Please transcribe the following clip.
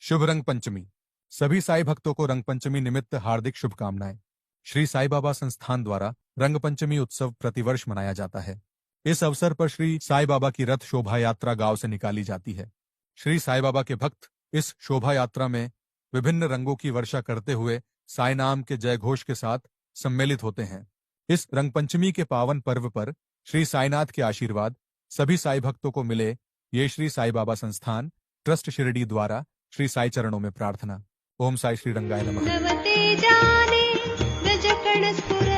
शुभ रंग पंचमी। सभी साई भक्तों को रंग पंचमी निमित्त हार्दिक शुभकामनाएं। श्री साई बाबा संस्थान द्वारा रंग पंचमी उत्सव प्रतिवर्ष मनाया जाता है। इस अवसर पर श्री साई बाबा की रथ शोभा यात्रा गांव से निकाली जाती है। श्री साई बाबा के भक्त इस शोभा यात्रा में विभिन्न रंगों की वर्षा करते हुए साई नाम के जय घोष के साथ सम्मिलित होते हैं। इस रंग पंचमी के पावन पर्व पर श्री साईनाथ के आशीर्वाद सभी साई भक्तों को मिले, ये श्री साई बाबा संस्थान ट्रस्ट शिरडी द्वारा श्री साई चरणों में प्रार्थना। ओम साई श्री रंगाय नमः। नवते जाने व्रज कण स्फुर